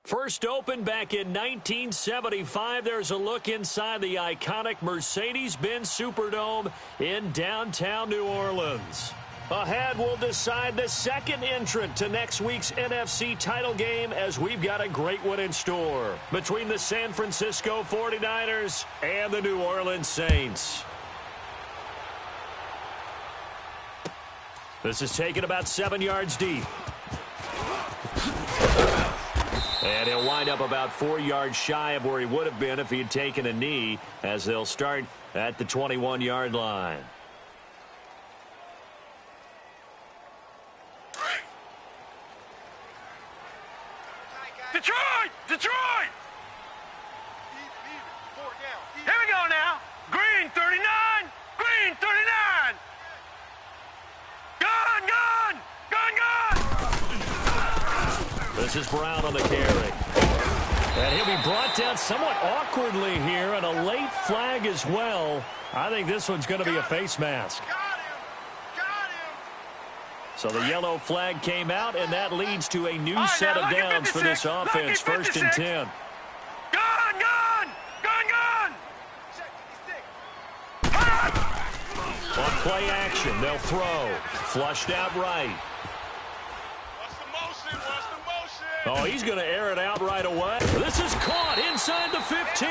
First opened back in 1975, there's a look inside the iconic Mercedes-Benz Superdome in downtown New Orleans. Ahead, we'll decide the second entrant to next week's NFC title game as we've got a great one in store between the San Francisco 49ers and the New Orleans Saints. This is taken about 7 yards deep. And he'll wind up about 4 yards shy of where he would have been if he had taken a knee, as they'll start at the 21-yard line. Detroit! Detroit! Here we go now. Green 39! Green 39! Gun! Gun! Gun! Gun! This is Brown on the carry. And he'll be brought down somewhat awkwardly here, and a late flag as well. I think this one's going to be a face mask. So the yellow flag came out, and that leads to a new set of downs for this offense. First and 10. Gun! Gun! Gun! Gun! On play action, they'll throw. Flushed out right. What's the motion? What's the motion? Oh, he's going to air it out right away. This is caught inside the 15.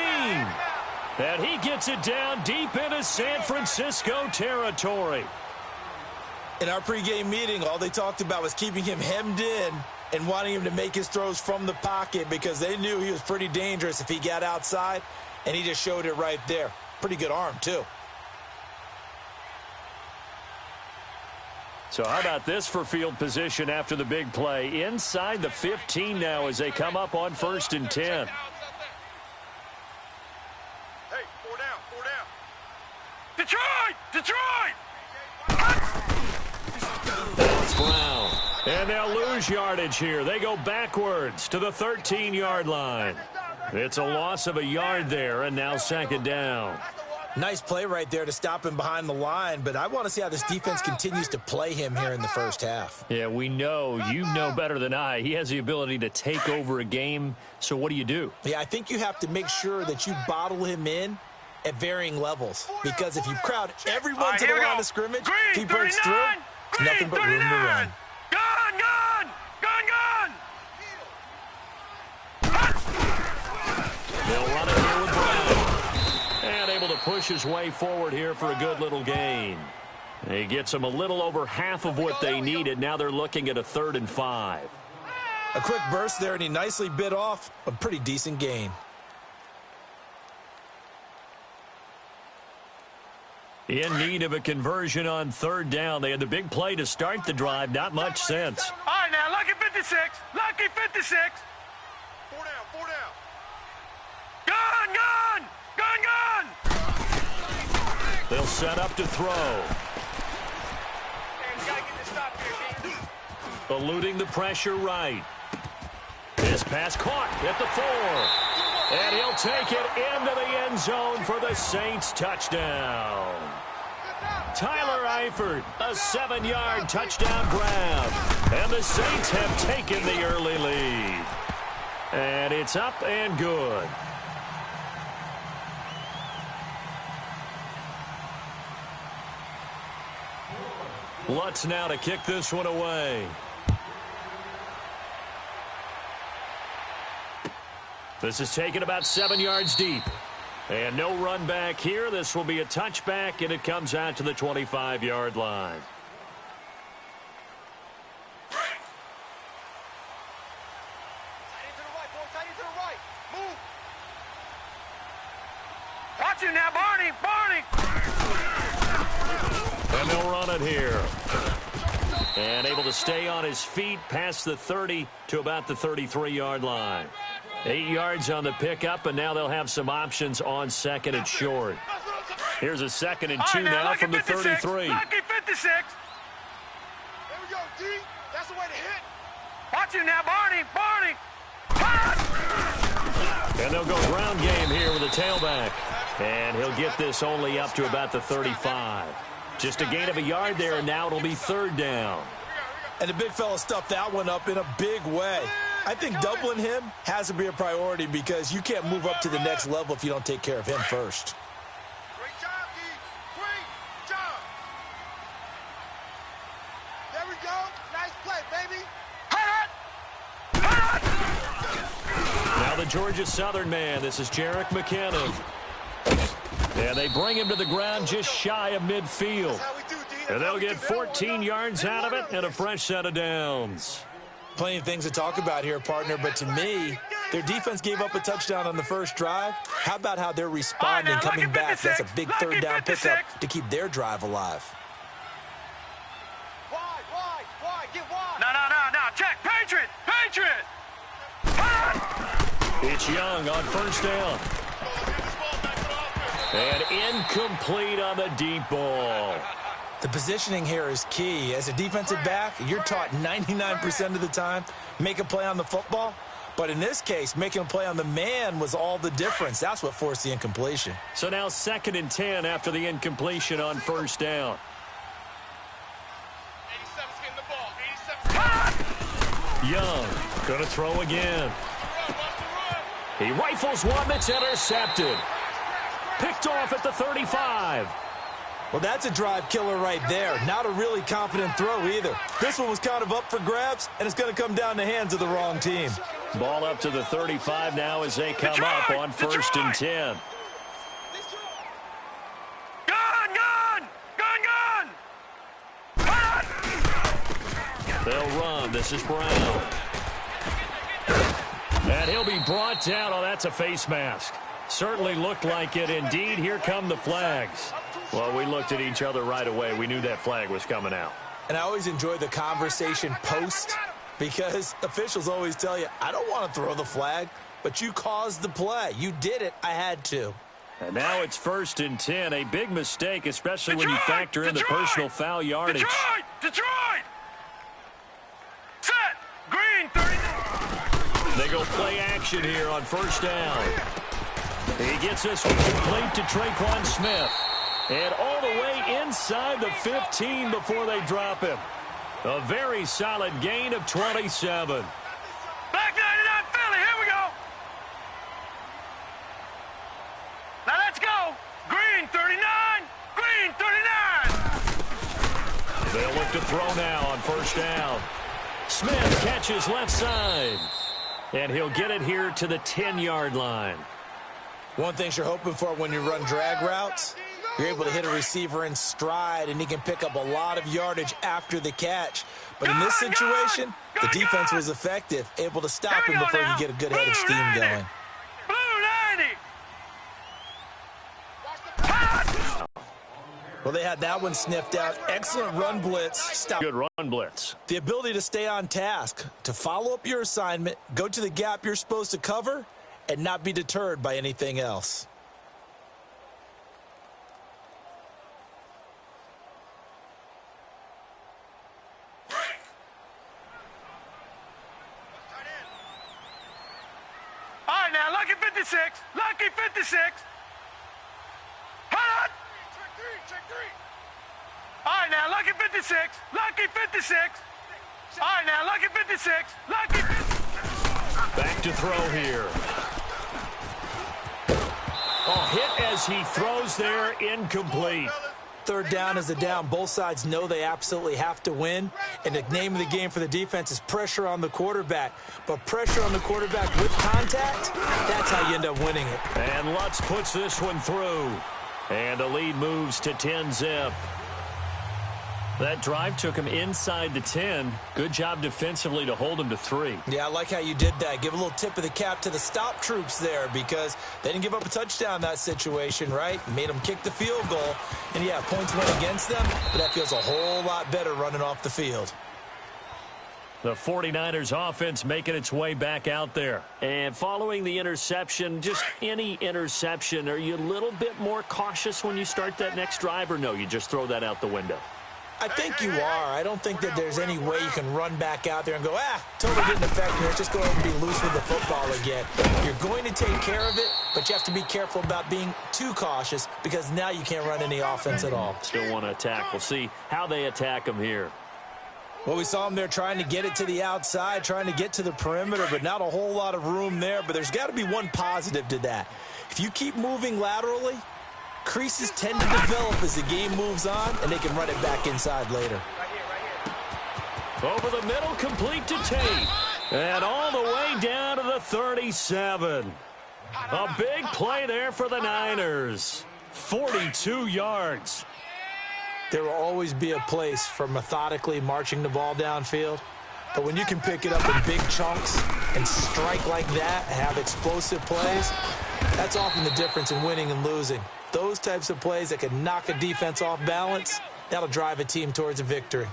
And he gets it down deep into San Francisco territory. In our pregame meeting, all they talked about was keeping him hemmed in and wanting him to make his throws from the pocket because they knew he was pretty dangerous if he got outside, and he just showed it right there. Pretty good arm, too. So how about this for field position after the big play? Inside the 15 now as they come up on first and 10. Hey, 4 down, 4 down. Detroit! Detroit! That's Brown. And they'll lose yardage here. They go backwards to the 13-yard line. It's a loss of a yard there, and now second down. Nice play right there to stop him behind the line, but I want to see how this defense continues to play him here in the first half. Yeah, we know. You know better than I. He has the ability to take over a game, so what do? Yeah, I think you have to make sure that you bottle him in at varying levels, because if you crowd everyone to the line of scrimmage, if he breaks through, there's nothing but room to run. Gun! Gun! Gun! Gun! They'll run it here with Brown. And able to push his way forward here for a good little gain. He gets them a little over half of what they needed. Now they're looking at a 3rd and 5. A quick burst there, and he nicely bit off a pretty decent gain. In need of a conversion on 3rd down. They had the big play to start the drive. Not much sense. All right, now, lucky 56. Lucky 56. 4 down, 4 down. Gun! Gun! Gun! Gun! They'll set up to throw. Eluding the pressure right. This pass caught at the 4. And he'll take it into the end zone for the Saints touchdown. Tyler Eifert, a 7-yard touchdown grab. And the Saints have taken the early lead. And it's up and good. Lutz now to kick this one away. This is taken about 7 yards deep. And no run back here. This will be a touchback, and it comes out to the 25-yard line. Watch him now, Barney! Barney! And they'll run it here. And able to stay on his feet past the 30 to about the 33-yard line. 8 yards on the pickup, and now they'll have some options on 2nd and short. Here's a 2nd and 2 now from the 33. Lucky 56. There we go, D. That's the way to hit. Watch him now, Barney. Barney. And they'll go ground game here with a tailback. And he'll get this only up to about the 35. Just a gain of a yard there, and now it'll be 3rd down. And the big fella stuffed that one up in a big way. I think doubling him has to be a priority because you can't move up to the next level if you don't take care of him first. Great job, D. Great job. There we go. Nice play, baby. Now the Georgia Southern man. This is Jarek McKinnon. And they bring him to the ground just shy of midfield. And they'll get 14 yards out of it and a fresh set of downs. Plenty of things to talk about here, partner, but to me, their defense gave up a touchdown on the first drive. How about how they're responding, coming back? That's a big third down pickup to keep their drive alive. Wide, get wide. No, check, Patriot. It's Young on first down. And incomplete on the deep ball. The positioning here is key. As a defensive back, you're taught 99% of the time, make a play on the football. But in this case, making a play on the man was all the difference. That's what forced the incompletion. So now 2nd and 10 after the incompletion on first down. 87's getting the ball. Young going to throw again. He rifles one that's intercepted. Picked off at the 35. Well, that's a drive killer right there. Not a really confident throw either. This one was kind of up for grabs, and it's going to come down the hands of the wrong team. Ball up to the 35 now as they come up on 1st and 10. Gun! They'll run. This is Brown. And he'll be brought down. Oh, that's a face mask. Certainly looked like it. Indeed, here come the flags. Well, we looked at each other right away. We knew that flag was coming out. And I always enjoy the conversation post because officials always tell you, I don't want to throw the flag, but you caused the play. You did it. I had to. And now it's 1st and 10. A big mistake, especially when you factor in the personal foul yardage. Detroit! Set! Green, 30. They go play action here on first down. He gets this one complete to Traquan Smith. And all the way inside the 15 before they drop him. A very solid gain of 27. Back 99 Philly, here we go. Now let's go. Green 39, green 39. They'll look to throw now on first down. Smith catches left side. And he'll get it here to the 10-yard line. One thing you're hoping for when you run drag routes, you're able to hit a receiver in stride, and he can pick up a lot of yardage after the catch. But in this situation, the defense was effective, able to stop him before he could get a good head of steam going. Blue 90. Well, they had that one sniffed out. Excellent run blitz. Stop. Good run blitz. The ability to stay on task, to follow up your assignment, go to the gap you're supposed to cover, and not be deterred by anything else. All right, now, lucky 56. Lucky 56. Hot! Check three. All right, now, lucky 56. Lucky 56. All right, now, lucky 56. Lucky 56. Back to throw here. Oh, hit as he throws there, incomplete. Third down is a down. Both sides know they absolutely have to win. And the name of the game for the defense is pressure on the quarterback. But pressure on the quarterback with contact, that's how you end up winning it. And Lutz puts this one through. And the lead moves to 10-zip. That drive took him inside the 10. Good job defensively to hold him to 3. Yeah, I like how you did that. Give a little tip of the cap to the stop troops there because they didn't give up a touchdown in that situation, right? Made them kick the field goal. And, yeah, points went against them, but that feels a whole lot better running off the field. The 49ers offense making its way back out there. And following the interception, just any interception, are you a little bit more cautious when you start that next drive, or no, you just throw that out the window? I think you are. I don't think that there's any way you can run back out there and go, totally didn't affect me. Let's just go ahead and be loose with the football again. You're going to take care of it, but you have to be careful about being too cautious because now you can't run any offense at all. Still want to attack. We'll see how they attack them here. Well, we saw him there trying to get it to the outside, trying to get to the perimeter, but not a whole lot of room there. But there's got to be one positive to that. If you keep moving laterally, creases tend to develop as the game moves on, and they can run it back inside later. Over the middle, complete to Tate. And all the way down to the 37. A big play there for the Niners. 42 yards. There will always be a place for methodically marching the ball downfield. But when you can pick it up in big chunks and strike like that, have explosive plays, that's often the difference in winning and losing. Those types of plays that can knock a defense off balance, that'll drive a team towards a victory.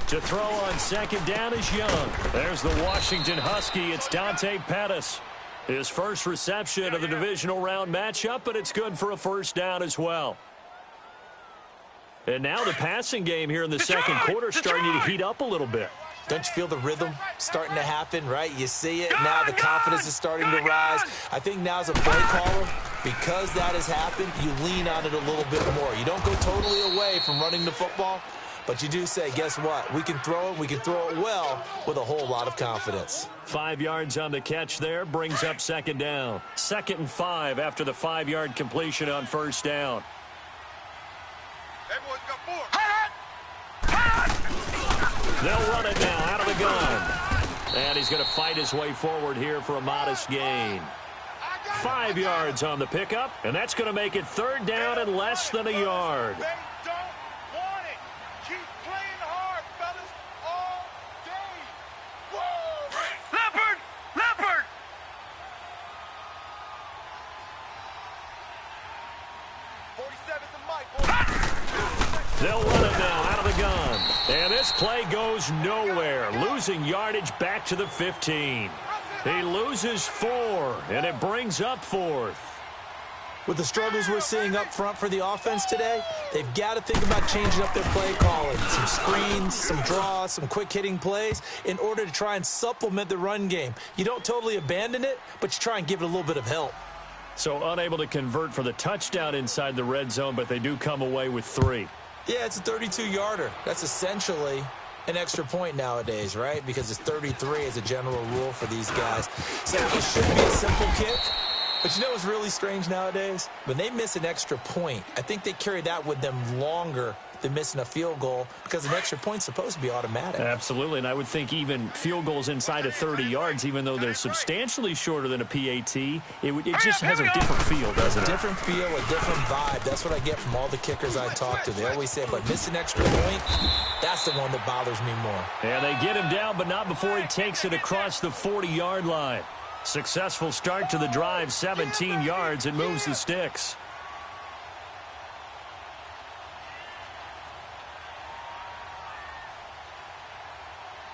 To throw on second down is Young. There's the Washington Husky. It's Dante Pettis. His first reception of the divisional round matchup, but it's good for a first down as well. And now the passing game here in the second quarter starting to heat up a little bit. Don't you feel the rhythm starting to happen, right? You see it, now the confidence is starting to rise. I think now as a play caller, because that has happened, you lean on it a little bit more. You don't go totally away from running the football, but you do say, guess what? We can throw it. We can throw it well with a whole lot of confidence. 5 yards on the catch there brings up second down. 2nd and 5 after the 5-yard completion on first down. Everyone's got 4. They'll run it now out of the gun. And he's going to fight his way forward here for a modest gain. 5 yards on the pickup, and that's going to make it third down and less than a yard. They'll run it now out of the gun. And this play goes nowhere. Losing yardage back to the 15. He loses 4, and it brings up 4th. With the struggles we're seeing up front for the offense today, they've got to think about changing up their play calling. Some screens, some draws, some quick-hitting plays in order to try and supplement the run game. You don't totally abandon it, but you try and give it a little bit of help. So unable to convert for the touchdown inside the red zone, but they do come away with 3. Yeah, it's a 32-yarder. That's essentially an extra point nowadays, right? Because it's 33 as a general rule for these guys. So it should be a simple kick. But you know what's really strange nowadays? When they miss an extra point, I think they carry that with them longer than missing a field goal because an extra point's supposed to be automatic. Absolutely, and I would think even field goals inside of 30 yards, even though they're substantially shorter than a PAT, it just has a different feel, doesn't it? Different feel, a different vibe. That's what I get from all the kickers I talk to. They always say, but miss an extra point, that's the one that bothers me more. And they get him down, but not before he takes it across the 40-yard line. Successful start to the drive, 17 yards, and moves the sticks.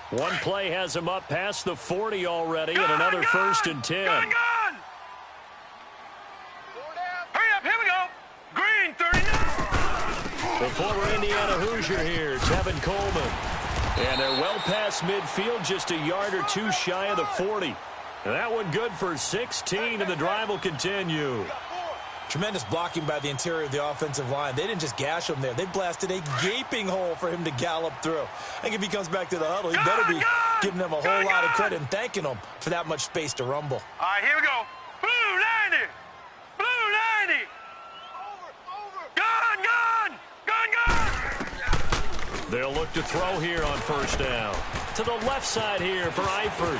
One play has him up past the 40 already, and another 1st and 10. Hurry up, here we go. Green, 39. The former Indiana Hoosier here, Tevin Coleman. And they're well past midfield, just a yard or 2 shy of the 40. And that one good for 16, and the drive will continue. Tremendous blocking by the interior of the offensive line. They didn't just gash him there. They blasted a gaping hole for him to gallop through. I think if he comes back to the huddle, he better be giving them a whole lot of credit and thanking them for that much space to rumble. All right, here we go. Blue 90. Blue 90. Gun. They'll look to throw here on first down. To the left side here for Eifert.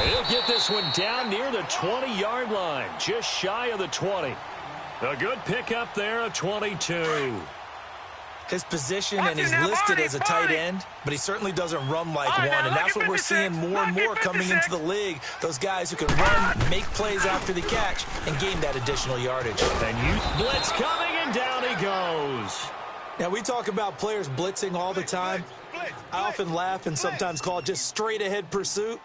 He'll get this one down near the 20-yard line, just shy of the 20. A good pickup there of 22. His position, and he's listed as a tight end, but he certainly doesn't run like one, and that's what we're seeing more and more coming into the league. Those guys who can run, make plays after the catch, and gain that additional yardage. And blitz coming, and down he goes. Now, we talk about players blitzing all the time. I often laugh and sometimes call it just straight-ahead pursuit.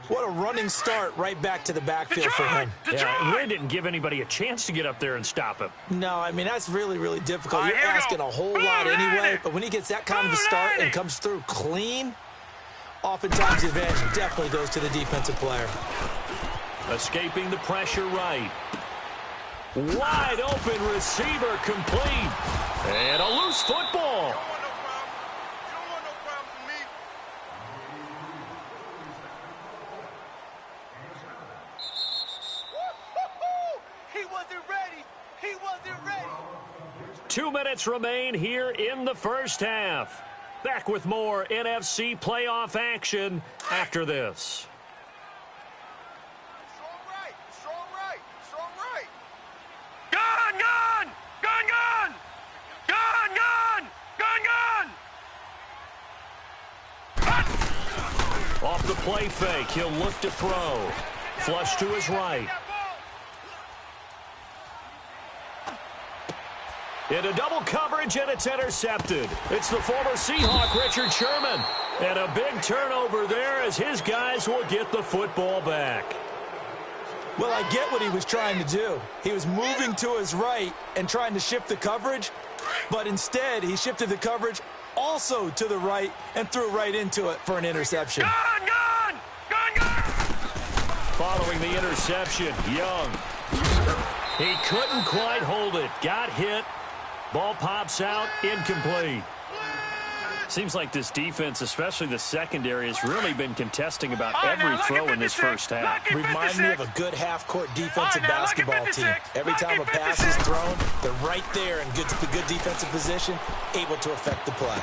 What a running start right back to the backfield for him. Yeah, really didn't give anybody a chance to get up there and stop him. No, I mean, that's really, really difficult. You're asking a whole lot anyway, but when he gets that kind of a start and comes through clean, oftentimes the advantage definitely goes to the defensive player. Escaping the pressure right. Wide open receiver complete. And a loose football. He wasn't ready. He wasn't ready. 2 minutes remain here in the first half. Back with more NFC playoff action after this. Strong right. Strong right. Strong right. Gun, gun. Gun, gun. Gun, gun. Gun, gun. Off the play fake, he'll look to throw. Flush to his right. Into double coverage, and it's intercepted. It's the former Seahawk, Richard Sherman. And a big turnover there as his guys will get the football back. Well, I get what he was trying to do. He was moving to his right and trying to shift the coverage, but instead he shifted the coverage also to the right and threw right into it for an interception. Gun, gun. Gun, gun. Following the interception, Young. He couldn't quite hold it. Got hit. Ball pops out, incomplete. Seems like this defense, especially the secondary, has really been contesting about every throw in this first half. Remind me of a good half-court defensive basketball team. Every time a pass is thrown, they're right there in good defensive position, able to affect the play.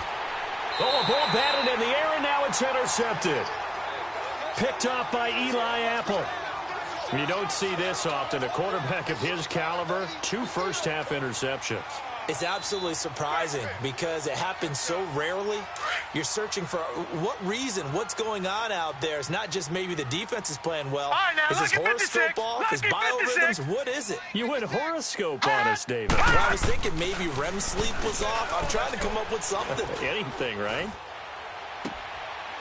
Oh, a ball batted in the air, and now it's intercepted. Picked off by Eli Apple. You don't see this often. A quarterback of his caliber, 2 first-half interceptions. It's absolutely surprising because it happens so rarely. You're searching for what reason, what's going on out there. It's not just maybe the defense is playing well. Is his horoscope off? His biorhythms? What is it? You went horoscope on us, David. Well, I was thinking maybe REM sleep was off. I'm trying to come up with something. Anything, right?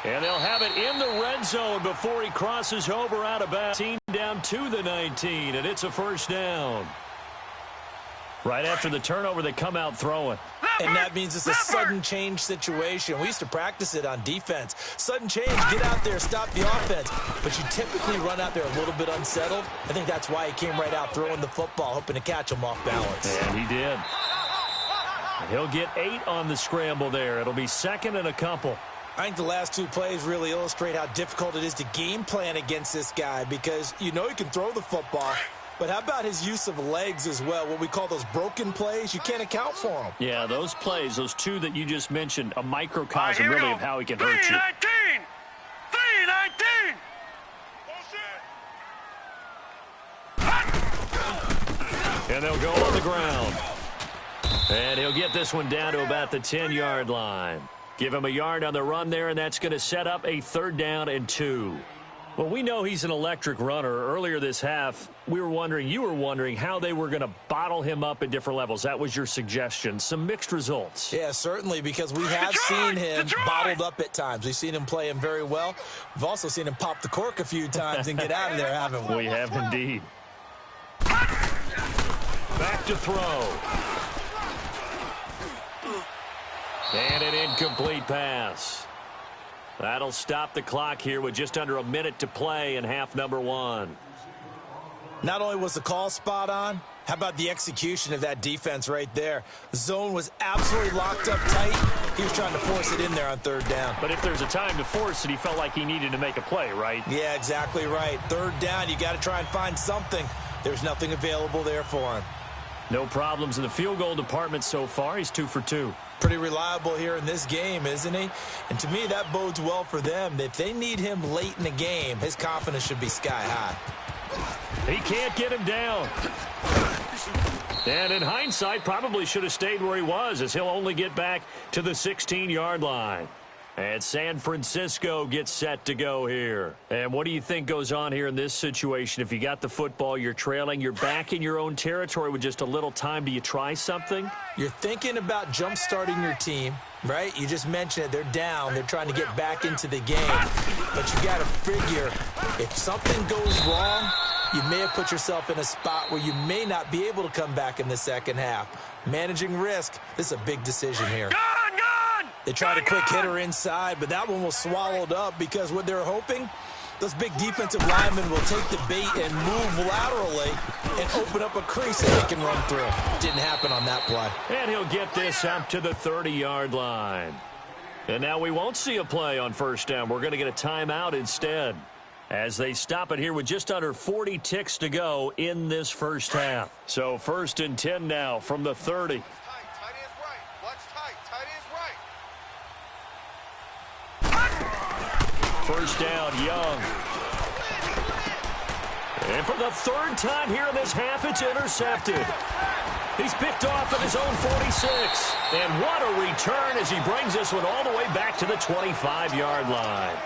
And they'll have it in the red zone before he crosses over out of bounds. Down to the 19, and it's a first down. Right after the turnover, they come out throwing. And that means it's a sudden change situation. We used to practice it on defense. Sudden change, get out there, stop the offense. But you typically run out there a little bit unsettled. I think that's why he came right out throwing the football, hoping to catch him off balance. And he did. He'll get 8 on the scramble there. It'll be second and a couple. I think the last 2 plays really illustrate how difficult it is to game plan against this guy because you know he can throw the football. But how about his use of legs as well? What we call those broken plays, you can't account for them. Yeah, those plays, those 2 that you just mentioned, a microcosm really of how he can hurt you. 3-19. And they'll go on the ground. And he'll get this one down to about the 10-yard line. Give him a yard on the run there, and that's going to set up a 3rd down and 2. Well, we know he's an electric runner. Earlier this half, you were wondering how they were going to bottle him up at different levels. That was your suggestion. Some mixed results. Yeah, certainly, because we have seen him bottled up at times. We've seen him play him very well. We've also seen him pop the cork a few times and get out of there, haven't we? We have indeed. Back to throw. And an incomplete pass. That'll stop the clock here with just under a minute to play in half number 1. Not only was the call spot on, how about the execution of that defense right there? The zone was absolutely locked up tight. He was trying to force it in there on 3rd down. But if there's a time to force it, he felt like he needed to make a play, right? Yeah, exactly right. 3rd down, you got to try and find something. There's nothing available there for him. No problems in the field goal department so far. He's 2 for 2. Pretty reliable here in this game, isn't he? And to me, that bodes well for them. If they need him late in the game, his confidence should be sky high. He can't get him down. And in hindsight, probably should have stayed where he was, as he'll only get back to the 16-yard line. And San Francisco gets set to go here. And what do you think goes on here in this situation? If you got the football, you're trailing, you're back in your own territory with just a little time. Do you try something? You're thinking about jump-starting your team, right? You just mentioned it. They're down. They're trying to get back into the game. But you got to figure If something goes wrong, you may have put yourself in a spot where you may not be able to come back in the second half. Managing risk, this is a big decision here. Gun! They tried a quick hitter inside, but that one was swallowed up because what they're hoping, those big defensive linemen will take the bait and move laterally and open up a crease that they can run through. Didn't happen on that play. And he'll get this up to the 30-yard line. And now we won't see a play on first down. We're going to get a timeout instead, as they stop it here with just under 40 ticks to go in this first half. So 1st and 10 now from the 30. First down, Young. And for the 3rd time here in this half, it's intercepted. He's picked off at his own 46. And what a return as he brings this one all the way back to the 25-yard line.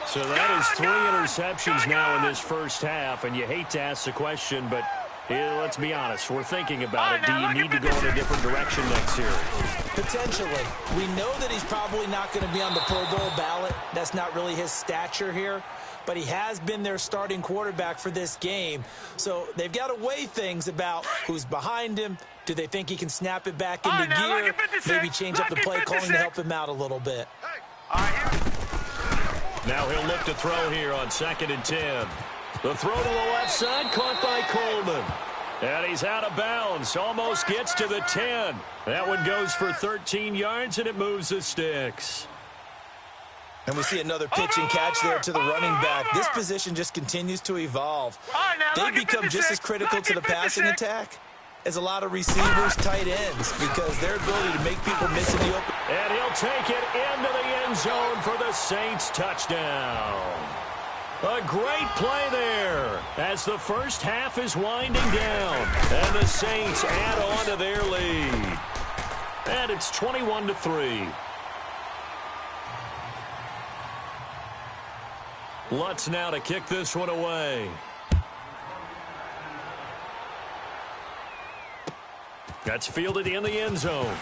So that is 3 interceptions now in this first half, and you hate to ask the question, but let's be honest, we're thinking about it. Do you need to go in a different direction next year? Potentially. We know that he's probably not going to be on the Pro Bowl ballot. That's not really his stature here, but he has been their starting quarterback for this game. So they've got to weigh things about who's behind him. Do they think he can snap it back into gear? Maybe change up the play calling to help him out a little bit. Now he'll look to throw here on 2nd and 10. The throw to the left side, caught by Coleman. And he's out of bounds, almost gets to the 10. That one goes for 13 yards, and it moves the sticks. And we see another pitch and catch there to the running back. This position just continues to evolve. They become just as critical to the passing attack as a lot of receivers, tight ends, because their ability to make people miss in the open. And he'll take it into the end zone for the Saints touchdown. A great play there as the first half is winding down. And the Saints add on to their lead. And it's 21-3. Lutz now to kick this one away. That's fielded in the end zone.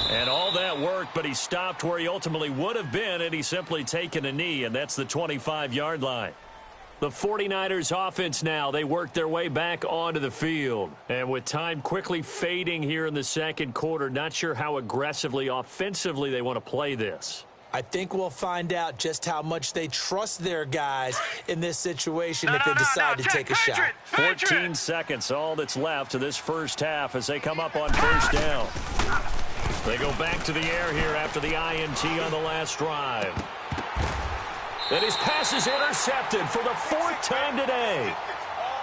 And all that worked, but he stopped where he ultimately would have been, and he's simply taken a knee, and that's the 25-yard line. The 49ers offense now, they work their way back onto the field. And with time quickly fading here in the second quarter, not sure how aggressively, offensively they want to play this. I think we'll find out just how much they trust their guys in this situation if they decide to take a shot. 14 seconds, all that's left of this first half as they come up on first down. They go back to the air here after the INT on the last drive. And his pass is intercepted for the 4th time today.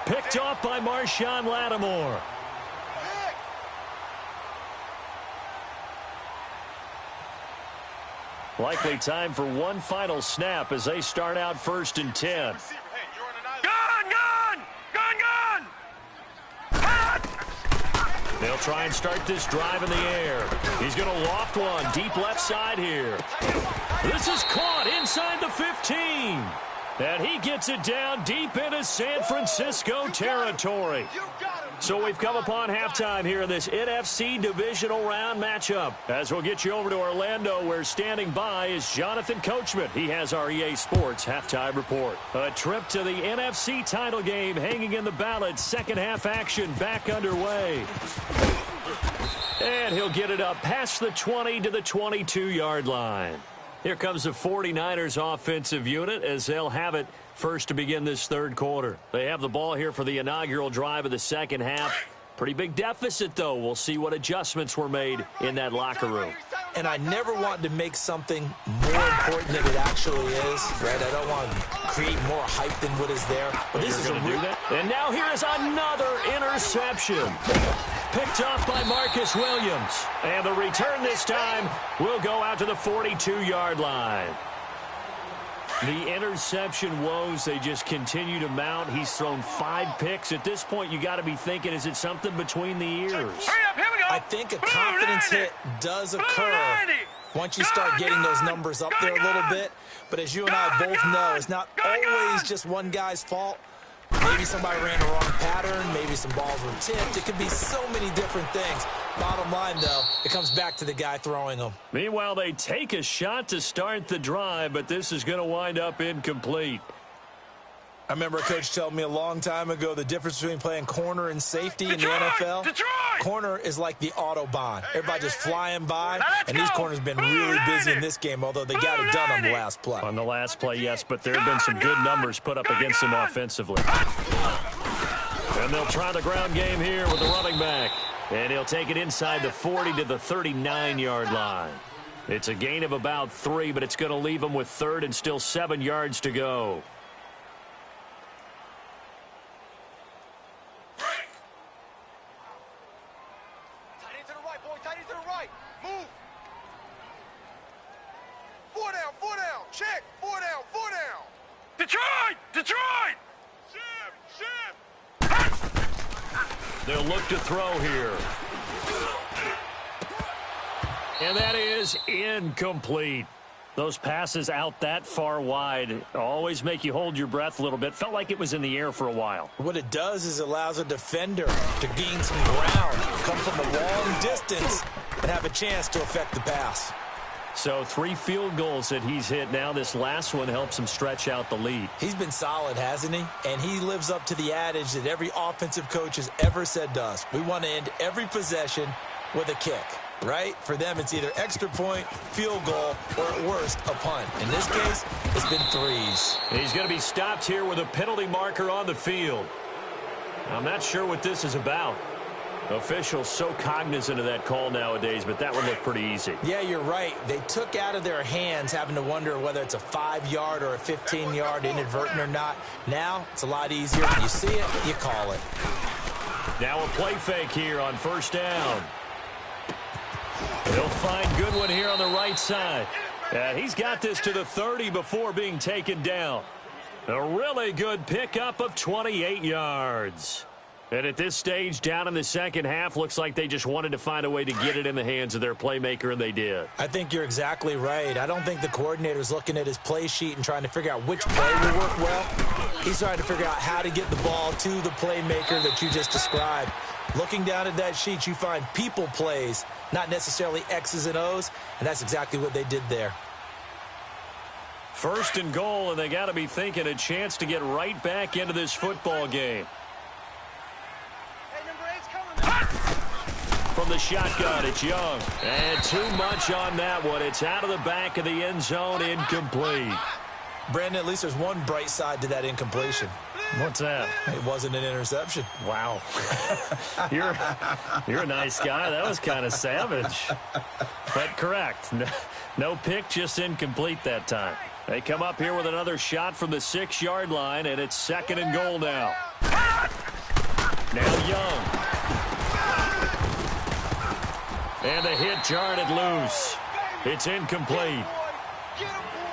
Picked off by Marshawn Lattimore. Likely time for one final snap as they start out 1st and 10. They'll try and start this drive in the air. He's going to loft one deep left side here. This is caught inside the 15. And he gets it down deep into San Francisco territory. So we've come upon halftime here in this NFC divisional round matchup. As we'll get you over to Orlando, where standing by is Jonathan Coachman. He has our EA Sports halftime report. A trip to the NFC title game hanging in the balance. Second half action back underway. And he'll get it up past the 20 to the 22-yard line. Here comes the 49ers offensive unit as they'll have it first to begin this third quarter. They have the ball here for the inaugural drive of the second half. Pretty big deficit, though. We'll see what adjustments were made in that locker room. And I never want to make something more important than it actually is, right? I don't want to create more hype than what is there. But this is a real... And now here is another interception. Picked off by Marcus Williams. And the return this time will go out to the 42-yard line. The interception woes, they just continue to mount. He's thrown 5 picks. At this point, you got to be thinking, is it something between the ears? Hurry up, here we go. I think a confidence hit does occur once you start getting those numbers up there a little bit. But as you and I both know, it's not always just one guy's fault. The Maybe somebody ran the wrong pattern. Maybe some balls were tipped. It could be so many different things. Bottom line, though, it comes back to the guy throwing them. Meanwhile, they take a shot to start the drive, but this is going to wind up incomplete. I remember a coach telling me a long time ago the difference between playing corner and safety in the NFL. Corner is like the Autobahn. Everybody just flying by, and these corners have been really busy in this game, although they got it done on the last play. On the last play, yes, but there have been some good numbers put up against them offensively. And they'll try the ground game here with the running back. And he'll take it inside the 40 to the 39-yard line. It's a gain of about 3, but it's going to leave him with third and still 7 yards to go. They'll look to throw here. And that is incomplete. Those passes out that far wide always make you hold your breath a little bit. Felt like it was in the air for a while. What it does is it allows a defender to gain some ground, come from a long distance, and have a chance to affect the pass. So 3 field goals that he's hit now. This last one helps him stretch out the lead. He's been solid, hasn't he? And he lives up to the adage that every offensive coach has ever said to us. We want to end every possession with a kick, right? For them, it's either extra point, field goal, or at worst, a punt. In this case, it's been 3s. He's going to be stopped here with a penalty marker on the field. I'm not sure what this is about. Officials so cognizant of that call nowadays, but that would look pretty easy. Yeah, you're right. They took out of their hands having to wonder whether it's a 5-yard or a 15-yard inadvertent or not. Now, it's a lot easier. When you see it, you call it. Now a play fake here on first down. He'll find Goodwin here on the right side. He's got this to the 30 before being taken down. A really good pickup of 28 yards. And at this stage, down in the second half, looks like they just wanted to find a way to get it in the hands of their playmaker, and they did. I think you're exactly right. I don't think the coordinator's looking at his play sheet and trying to figure out which play will work well. He's trying to figure out how to get the ball to the playmaker that you just described. Looking down at that sheet, you find people plays, not necessarily X's and O's, and that's exactly what they did there. First and goal, and they got to be thinking a chance to get right back into this football game. From the shotgun, it's Young. And too much on that one. It's out of the back of the end zone, incomplete. Brandon, at least there's one bright side to that incompletion. What's that? It wasn't an interception. Wow. You're a nice guy. That was kind of savage. But correct. No pick, just incomplete that time. They come up here with another shot from the 6-yard line, and it's second and goal now. Now Young. And the hit jarred it loose. It's incomplete.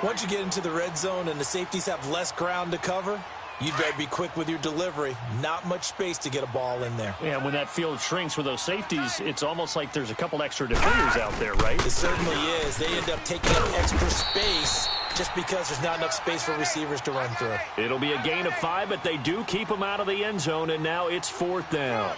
Once you get into the red zone and the safeties have less ground to cover, you'd better be quick with your delivery. Not much space to get a ball in there. Yeah, when that field shrinks with those safeties, it's almost like there's a couple extra defenders out there, right? It certainly is. They end up taking up extra space just because there's not enough space for receivers to run through. It'll be a gain of 5, but they do keep him out of the end zone, and now it's fourth down.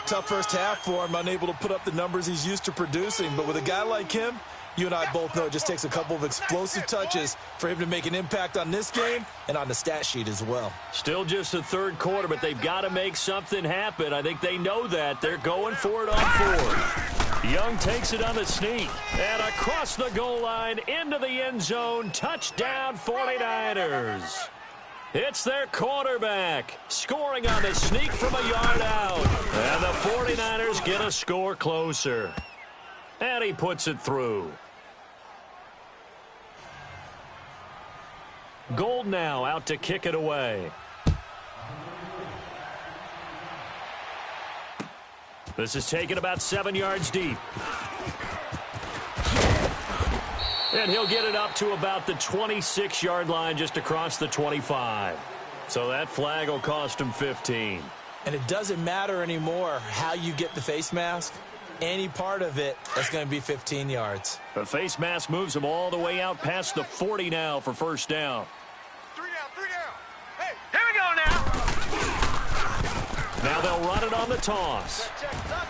Tough first half for him, unable to put up the numbers he's used to producing. But with a guy like him, you and I both know it just takes a couple of explosive touches for him to make an impact on this game and on the stat sheet as well. Still just the third quarter, but they've got to make something happen. I think they know that. They're going for it on fourth. Young takes it on the sneak. And across the goal line, into the end zone. Touchdown, 49ers. It's their quarterback scoring on the sneak from a yard out. And the 49ers get a score closer. And he puts it through. Gold now out to kick it away. This is taken about 7 yards deep. And he'll get it up to about the 26-yard line just across the 25. So that flag will cost him 15. And it doesn't matter anymore how you get the face mask. Any part of it, that's going to be 15 yards. The face mask moves him all the way out past the 40 now for first down. 3 down, 3 down. Hey, here we go now. Now they'll run it on the toss.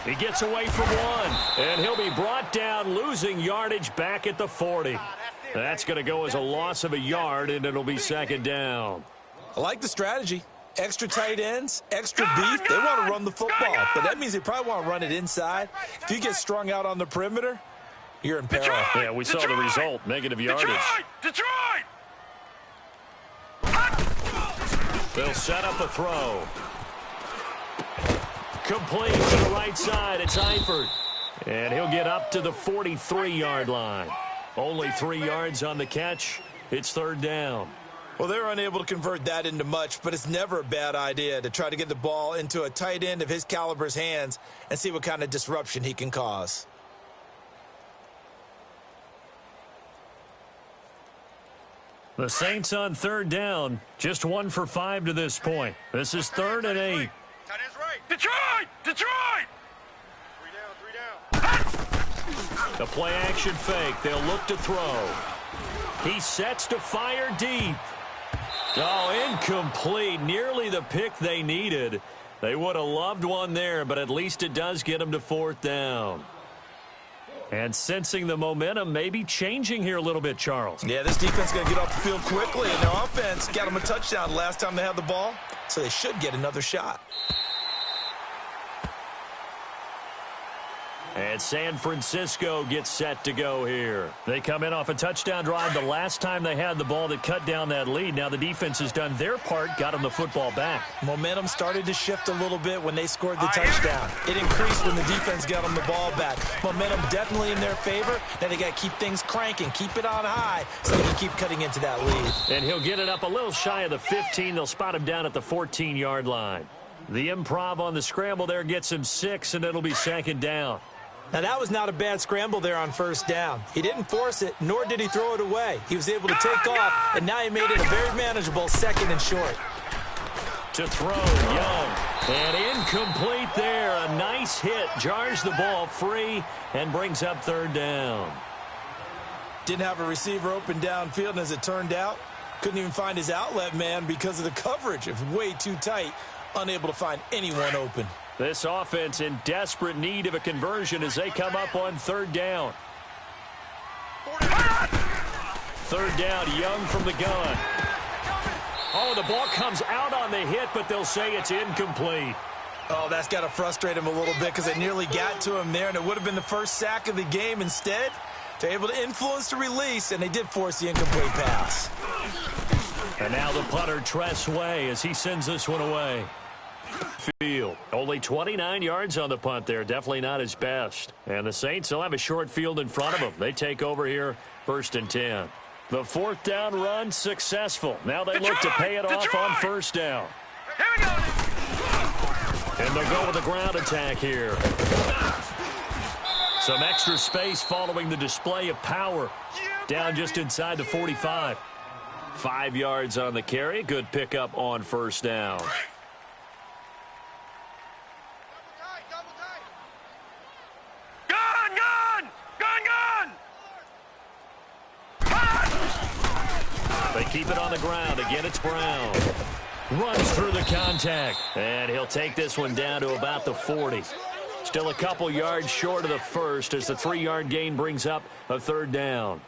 He gets away from one, and he'll be brought down, losing yardage back at the 40. That's going to go as a loss of a yard, and it'll be second down. I like the strategy. Extra tight ends, extra beef. They want to run the football, but that means they probably want to run it inside. If you get strung out on the perimeter, you're in peril. Yeah, we saw the result, negative yardage. Detroit! They'll set up a throw. Complete to the right side. It's Eifert. And he'll get up to the 43-yard line. Only 3 yards on the catch. It's third down. Well, they're unable to convert that into much, but it's never a bad idea to try to get the ball into a tight end of his caliber's hands and see what kind of disruption he can cause. The Saints on third down, just 1 for 5 to this point. This is 3rd and 8. Detroit! 3 down. The play action fake. They'll look to throw. He sets to fire deep. Oh, incomplete. Nearly the pick they needed. They would have loved one there, but at least it does get them to 4th down. And sensing the momentum maybe changing here a little bit, Charles. Yeah, this defense is going to get off the field quickly, and their offense got them a touchdown last time they had the ball, so they should get another shot. And San Francisco gets set to go here. They come in off a touchdown drive the last time they had the ball that cut down that lead. Now the defense has done their part, got them the football back. Momentum started to shift a little bit when they scored the touchdown. It increased when the defense got them the ball back. Momentum definitely in their favor. Now they got to keep things cranking, keep it on high so they can keep cutting into that lead. And he'll get it up a little shy of the 15. They'll spot him down at the 14-yard line. The improv on the scramble there gets him 6, and it'll be second down. Now, that was not a bad scramble there on first down. He didn't force it, nor did he throw it away. He was able to take off, and now he made it a very manageable 2nd and short. To throw, Young. And incomplete there. A nice hit. Jars the ball free and brings up 3rd down. Didn't have a receiver open downfield, and as it turned out, couldn't even find his outlet man because of the coverage. It was way too tight, unable to find anyone open. This offense in desperate need of a conversion as they come up on 3rd down. 3rd down, Young from the gun. Oh, the ball comes out on the hit, but they'll say it's incomplete. Oh, that's got to frustrate him a little bit because they nearly got to him there, and it would have been the first sack of the game. Instead, they're able to influence the release, and they did force the incomplete pass. And now the punter, Tress Way, as he sends this one away. Field. Only 29 yards on the punt there. Definitely not his best. And the Saints will have a short field in front of them. They take over here, 1st and 10. The 4th down run successful. Now they look to pay it off on 1st down. Here we go. And they'll go with a ground attack here. Some extra space following the display of power. Down just inside the 45. 5 yards on the carry. Good pickup on 1st down. They keep it on the ground. Again, it's Brown. Runs through the contact. And he'll take this one down to about the 40. Still a couple yards short of the first as the 3-yard gain brings up a 3rd down.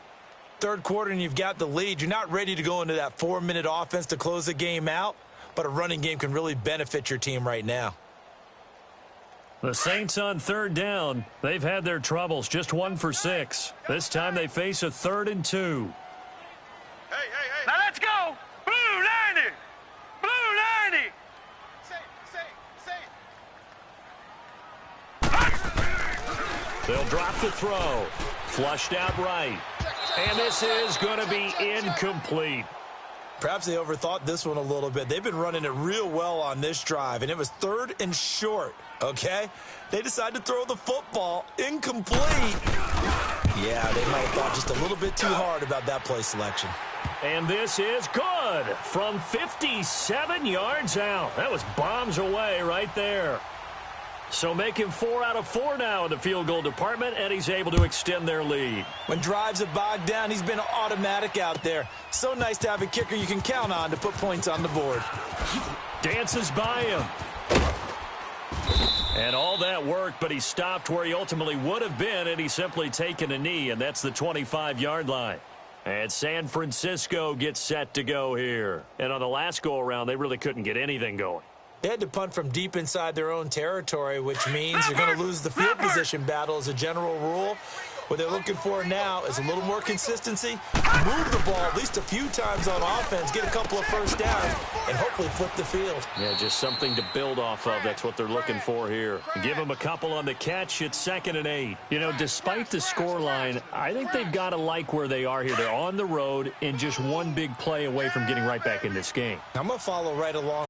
3rd quarter and you've got the lead. You're not ready to go into that 4-minute offense to close the game out, but a running game can really benefit your team right now. The Saints on 3rd down. They've had their troubles. Just 1 for 6. This time they face a 3rd and 2. Now let's go! Blue 90! Blue 90! They'll drop the throw. Flushed out right. And this is going to be incomplete. Perhaps they overthought this one a little bit. They've been running it real well on this drive, and it was 3rd and short, okay? They decided to throw the football incomplete. Yeah, they might have thought just a little bit too hard about that play selection. And this is good from 57 yards out. That was bombs away right there. So make him 4 out of 4 now in the field goal department, and he's able to extend their lead. When drives are bogged down, he's been automatic out there. So nice to have a kicker you can count on to put points on the board. Dances by him. And all that work, but he stopped where he ultimately would have been, and he's simply taken a knee, and that's the 25-yard line. And San Francisco gets set to go here. And on the last go-around, they really couldn't get anything going. They had to punt from deep inside their own territory, which means you're going to lose the field position battle as a general rule. What they're looking for now is a little more consistency, move the ball at least a few times on offense, get a couple of first downs, and hopefully flip the field. Yeah, just something to build off of. That's what they're looking for here. Give them a couple on the catch. It's 2nd and 8. You know, despite the scoreline, I think they've got to like where they are here. They're on the road and just one big play away from getting right back in this game. I'm going to follow right along